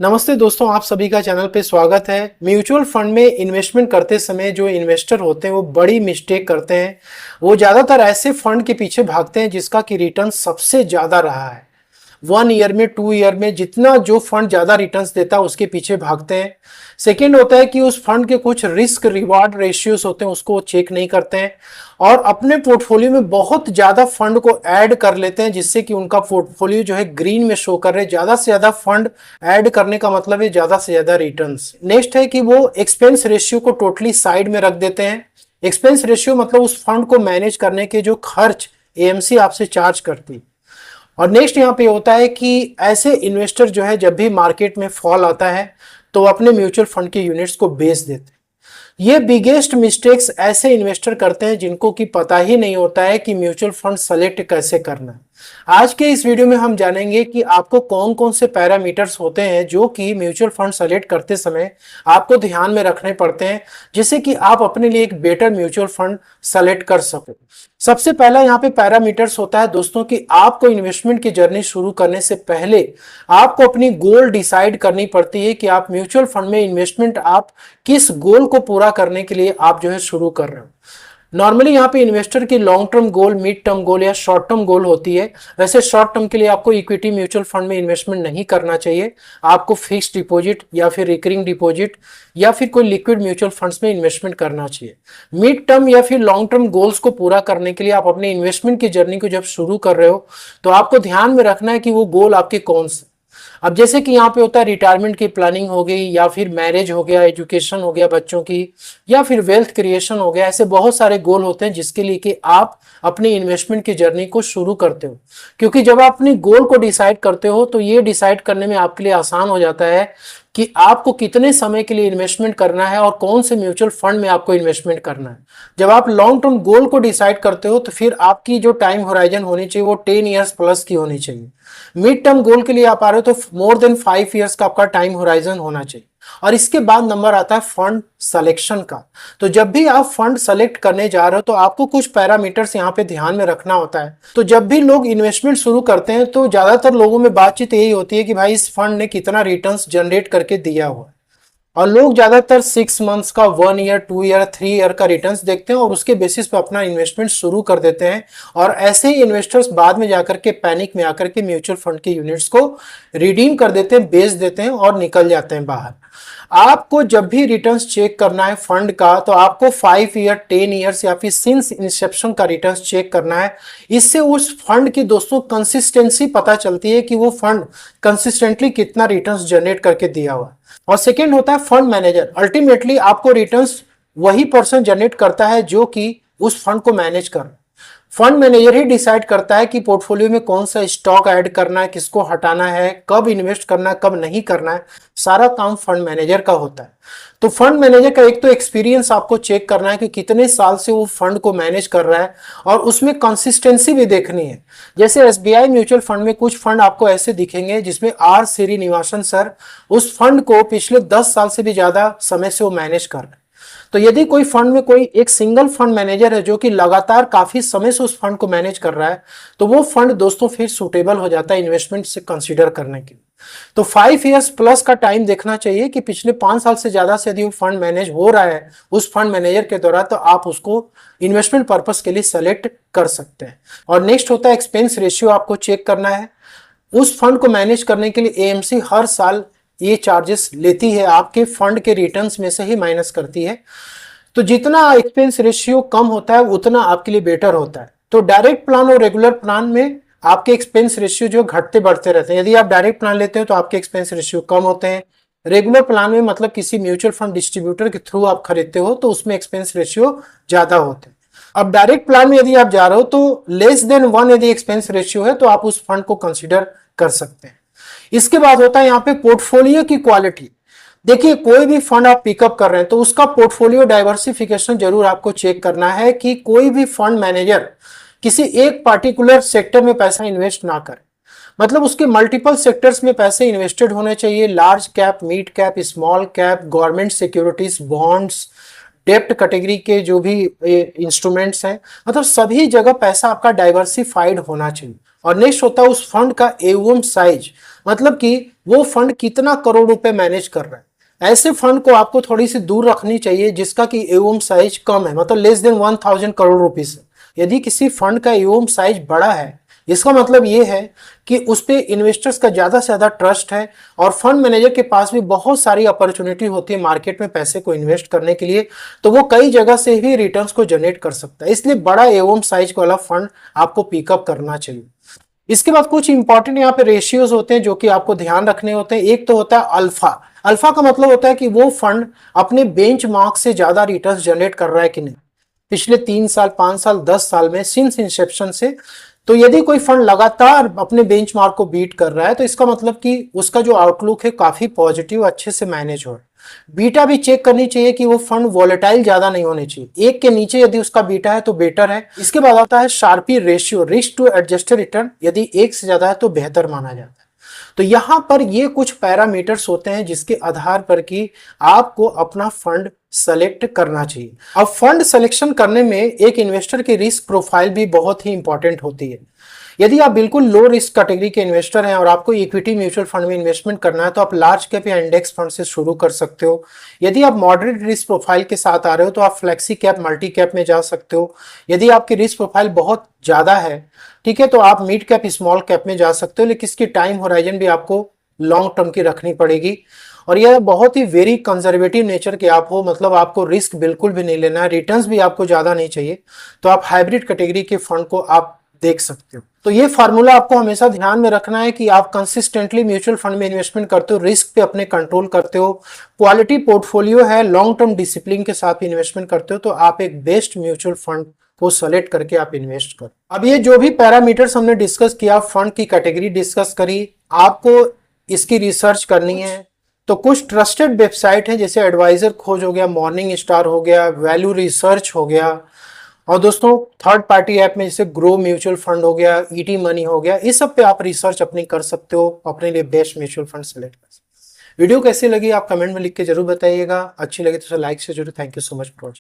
नमस्ते दोस्तों, आप सभी का चैनल पे स्वागत है। म्यूचुअल फंड में इन्वेस्टमेंट करते समय जो इन्वेस्टर होते हैं वो बड़ी मिस्टेक करते हैं। वो ज़्यादातर ऐसे फंड के पीछे भागते हैं जिसका कि रिटर्न सबसे ज़्यादा रहा है। 1 ईयर में 2 ईयर में जितना जो फंड ज़्यादा रिटर्न्स देता है उसके पीछे भागते हैं। सेकेंड होता है कि उस फंड के कुछ रिस्क रिवार्ड रेशियोज होते हैं उसको चेक नहीं करते हैं और अपने पोर्टफोलियो में बहुत ज़्यादा फंड को ऐड कर लेते हैं जिससे कि उनका पोर्टफोलियो जो है ग्रीन में शो कर रहे हैं। ज़्यादा से ज़्यादा फंड ऐड करने का मतलब है ज़्यादा से ज़्यादा रिटर्न्स। नेक्स्ट है कि वो एक्सपेंस रेशियो को टोटली साइड में रख देते हैं। एक्सपेंस रेशियो मतलब उस फंड को मैनेज करने के जो खर्च एएमसी आपसे चार्ज करती है। और नेक्स्ट यहाँ पे होता है कि ऐसे इन्वेस्टर जो है जब भी मार्केट में फॉल आता है तो अपने म्यूचुअल फंड के यूनिट्स को बेच देते हैं। ये बिगेस्ट मिस्टेक्स ऐसे इन्वेस्टर करते हैं जिनको कि पता ही नहीं होता है कि म्यूचुअल फंड सेलेक्ट कैसे करना है। आज के इस वीडियो में हम जानेंगे कि आपको कौन कौन से पैरामीटर्स होते हैं जो कि म्यूचुअल फंड सेलेक्ट करते समय आपको ध्यान में रखने पड़ते हैं जिससे कि आप अपने लिए एक बेटर म्यूचुअल फंड सेलेक्ट कर सको। सबसे पहला यहाँ पे पैरामीटर्स होता है दोस्तों कि आपको इन्वेस्टमेंट की जर्नी शुरू करने से पहले आपको अपनी गोल डिसाइड करनी पड़ती है कि आप म्यूचुअल फंड में इन्वेस्टमेंट आप किस गोल को पूरा करने के लिए आप जो है शुरू कर रहे हो। नॉर्मली यहाँ पे इन्वेस्टर की long term goal, mid term goal या शॉर्ट टर्म गोल होती है। वैसे शॉर्ट टर्म के लिए आपको इक्विटी म्यूचुअल फंड में इन्वेस्टमेंट नहीं करना चाहिए। आपको फिक्स्ड डिपॉजिट या फिर रिकरिंग डिपॉजिट या फिर कोई लिक्विड म्यूचुअल फंड्स में इन्वेस्टमेंट करना चाहिए। मिड टर्म या फिर लॉन्ग टर्म गोल्स को पूरा करने के लिए आप अपने इन्वेस्टमेंट की जर्नी को जब शुरू कर रहे हो तो आपको ध्यान में रखना है कि वो गोल आपके कौन से। अब जैसे कि यहाँ पे होता है रिटायरमेंट की प्लानिंग हो गई या फिर मैरिज हो गया, एजुकेशन हो गया बच्चों की, या फिर वेल्थ क्रिएशन हो गया। ऐसे बहुत सारे गोल होते हैं जिसके लिए कि आप अपनी इन्वेस्टमेंट की जर्नी को शुरू करते हो। क्योंकि जब आप अपनी गोल को डिसाइड करते हो तो ये डिसाइड करने में आपके लिए आसान हो जाता है कि आपको कितने समय के लिए इन्वेस्टमेंट करना है और कौन से म्यूचुअल फंड में आपको इन्वेस्टमेंट करना है। जब आप लॉन्ग टर्म गोल को डिसाइड करते हो तो फिर आपकी जो टाइम होराइजन होनी चाहिए वो 10 ईयर्स प्लस की होनी चाहिए। मिड टर्म गोल के लिए आप आ रहे हो तो मोर देन 5 ईयर्स का आपका टाइम होराइजन होना चाहिए। और इसके बाद नंबर आता है फंड सिलेक्शन का। तो जब भी आप फंड सेलेक्ट करने जा रहे हो तो आपको कुछ पैरामीटर्स यहाँ पे ध्यान में रखना होता है। तो जब भी लोग इन्वेस्टमेंट शुरू करते हैं तो ज्यादातर लोगों में बातचीत यही होती है कि भाई इस फंड ने कितना रिटर्न्स जनरेट करके दिया हुआ है। और लोग ज्यादातर 6 मंथ्स का, 1 ईयर, 2 ईयर, 3 ईयर का रिटर्न्स देखते हैं और उसके बेसिस पे अपना इन्वेस्टमेंट शुरू कर देते हैं। और ऐसे ही इन्वेस्टर्स बाद में जाकर के पैनिक में आकर के म्यूचुअल फंड के यूनिट्स को रिडीम कर देते हैं, बेच देते हैं और निकल जाते हैं बाहर। आपको जब भी रिटर्न्स चेक करना है फंड का तो आपको 5 ईयर, 10 ईयर्स या फिर सिंस इंसेप्शन का रिटर्न्स चेक करना है। इससे उस फंड की दोस्तों कंसिस्टेंसी पता चलती है कि वो फंड कंसिस्टेंटली कितना रिटर्न्स जनरेट करके दिया हुआ। और सेकेंड होता है फंड मैनेजर। अल्टीमेटली आपको रिटर्न्स वही पर्सन जनरेट करता है जो कि उस फंड को मैनेज कर। फंड मैनेजर ही डिसाइड करता है कि पोर्टफोलियो में कौन सा स्टॉक ऐड करना है, किसको हटाना है, कब इन्वेस्ट करना है, कब नहीं करना है। सारा काम फंड मैनेजर का होता है। तो फंड मैनेजर का एक तो एक्सपीरियंस आपको चेक करना है कि कितने साल से वो फंड को मैनेज कर रहा है और उसमें कंसिस्टेंसी भी देखनी है। जैसे एसबीआई म्यूचुअल फंड में कुछ फंड आपको ऐसे दिखेंगे जिसमें आर श्रीनिवासन सर उस फंड को पिछले 10 साल से भी ज्यादा समय से वो मैनेज कर रहे हैं। तो यदि कोई फंड में कोई एक सिंगल फंड मैनेजर है जो कि लगातार काफी समय से उस फंड को मैनेज कर रहा है तो वो फंड दोस्तों फिर सुटेबल हो जाता है इन्वेस्टमेंट से कंसीडर करने के लिए। तो 5 ईयर्स प्लस का टाइम देखना चाहिए कि पिछले 5 साल से ज्यादा से यदि वो फंड मैनेज हो रहा है उस फंड मैनेजर के द्वारा तो आप उसको इन्वेस्टमेंट पर्पस के लिए सेलेक्ट कर सकते हैं। और नेक्स्ट होता है एक्सपेंस रेशियो, आपको चेक करना है। उस फंड को मैनेज करने के लिए एएमसी हर साल ये चार्जेस लेती है, आपके फंड के रिटर्न्स में से ही माइनस करती है। तो जितना एक्सपेंस रेशियो कम होता है उतना आपके लिए बेटर होता है। तो डायरेक्ट प्लान और रेगुलर प्लान में आपके एक्सपेंस रेशियो जो घटते बढ़ते रहते हैं। यदि आप डायरेक्ट प्लान लेते हो तो आपके एक्सपेंस रेशियो कम होते हैं। रेगुलर प्लान में मतलब किसी म्यूचुअल फंड डिस्ट्रीब्यूटर के थ्रू आप खरीदते हो तो उसमें एक्सपेंस रेशियो ज्यादा होते हैं। अब डायरेक्ट प्लान में यदि आप जा रहे हो तो लेस देन 1 यदि एक्सपेंस रेशियो है तो आप उस फंड को कंसिडर कर सकते हैं। इसके बाद होता है यहाँ पे पोर्टफोलियो की क्वालिटी। देखिए कोई भी फंड आप पिकअप कर रहे हैं तो उसका पोर्टफोलियो डाइवर्सिफिकेशन जरूर आपको चेक करना है कि कोई भी फंड मैनेजर किसी एक पार्टिकुलर सेक्टर में पैसा इन्वेस्ट ना करे। मतलब उसके मल्टीपल सेक्टर्स में पैसे इन्वेस्टेड होने चाहिए। Large cap, mid cap, small cap, government securities, bonds, डेप्ट कैटेगरी के जो भी इंस्ट्रूमेंट्स हैं, मतलब सभी जगह पैसा आपका डाइवर्सिफाइड होना चाहिए। और नेक्स्ट होता है उस फंड का एओएम साइज, मतलब कि वो फंड कितना करोड़ रुपए मैनेज कर रहा है। ऐसे फंड को आपको थोड़ी सी दूर रखनी चाहिए जिसका कि एओएम साइज कम है, मतलब लेस देन 1000 करोड़ रुपीस। यदि किसी फंड का एओएम साइज बड़ा है, इसका मतलब ये है कि उस पे इन्वेस्टर्स का ज्यादा से ज्यादा ट्रस्ट है और फंड मैनेजर के पास भी बहुत सारी अपॉर्चुनिटी होती है मार्केट में पैसे को इन्वेस्ट करने के लिए, तो वो कई जगह से ही रिटर्न्स को जनरेट कर सकता है। इसलिए बड़ा एओएम साइज वाला फंड आपको पिकअप करना चाहिए। इसके बाद कुछ इंपॉर्टेंट यहाँ पे रेशियोज होते हैं जो कि आपको ध्यान रखने होते हैं। एक तो होता है अल्फा। अल्फा का मतलब होता है कि वो फंड अपने बेंचमार्क से ज्यादा रिटर्न्स जनरेट कर रहा है कि नहीं, पिछले 3 साल 5 साल 10 साल में सिंस इंसेप्शन से। तो यदि कोई फंड लगातार अपने बेंचमार्क को बीट कर रहा है तो इसका मतलब कि उसका जो आउटलुक है काफी पॉजिटिव, अच्छे से मैनेज हो रहा है। बीटा भी चेक करनी चाहिए कि वो फंड वॉलेटाइल ज्यादा नहीं होने चाहिए, 1 के नीचे यदि उसका बीटा है तो बेटर है। इसके बाद आता है Sharpe ratio, risk to adjusted return, यदि 1 से ज्यादा है तो बेहतर माना जाता है। तो यहां पर ये कुछ पैरामीटर्स होते हैं जिसके आधार पर कि आपको अपना फंड सेलेक्ट करना चाहिए। अब फंड सिलेक्शन करने में एक इन्वेस्टर की रिस्क प्रोफाइल भी बहुत ही इंपॉर्टेंट होती है। यदि आप बिल्कुल लो रिस्क कैटेगरी के इन्वेस्टर हैं और आपको इक्विटी म्यूचुअल फंड में इन्वेस्टमेंट करना है तो आप लार्ज कैप या इंडेक्स फंड से शुरू कर सकते हो। यदि आप मॉडरेट रिस्क प्रोफाइल के साथ आ रहे हो तो आप फ्लेक्सी कैप मल्टी कैप में जा सकते हो। यदि आपकी रिस्क प्रोफाइल बहुत ज्यादा है, ठीक है, तो आप मिड कैप स्मॉल कैप में जा सकते हो, लेकिन इसकी टाइम होराइजन भी आपको लॉन्ग टर्म की रखनी पड़ेगी। और यह बहुत ही वेरी कंजर्वेटिव नेचर के आप हो, मतलब आपको रिस्क बिल्कुल भी नहीं लेना है, रिटर्न्स भी आपको ज्यादा नहीं चाहिए, तो आप हाइब्रिड कैटेगरी के फंड को आप देख सकते हो। तो ये फार्मूला आपको हमेशा ध्यान में रखना है कि आप कंसिस्टेंटली म्यूचुअल फंड में इन्वेस्टमेंट करते हो, रिस्क पे अपने कंट्रोल करते हो, क्वालिटी पोर्टफोलियो है, लॉन्ग टर्म डिसिप्लिन के साथ इन्वेस्टमेंट करते हो, तो आप एक बेस्ट म्यूचुअल फंड को सेलेक्ट करके आप इन्वेस्ट करो। अब ये जो भी पैरामीटर्स हमने डिस्कस किया, फंड की कैटेगरी डिस्कस करी, आपको इसकी रिसर्च करनी है। तो कुछ ट्रस्टेड वेबसाइट है जैसे एडवाइजर खोज हो गया, मॉर्निंग स्टार हो गया, वैल्यू रिसर्च हो गया, और दोस्तों थर्ड पार्टी ऐप में जैसे ग्रो म्यूचुअल फंड हो गया, ईटी मनी हो गया, इस सब पे आप रिसर्च अपनी कर सकते हो, अपने लिए बेस्ट म्यूचुअल फंड सेलेक्ट कर सकते हो। वीडियो कैसी लगी आप कमेंट में लिख के जरूर बताइएगा, अच्छी लगी तो लाइक से जरूर। Thank you so much for watching.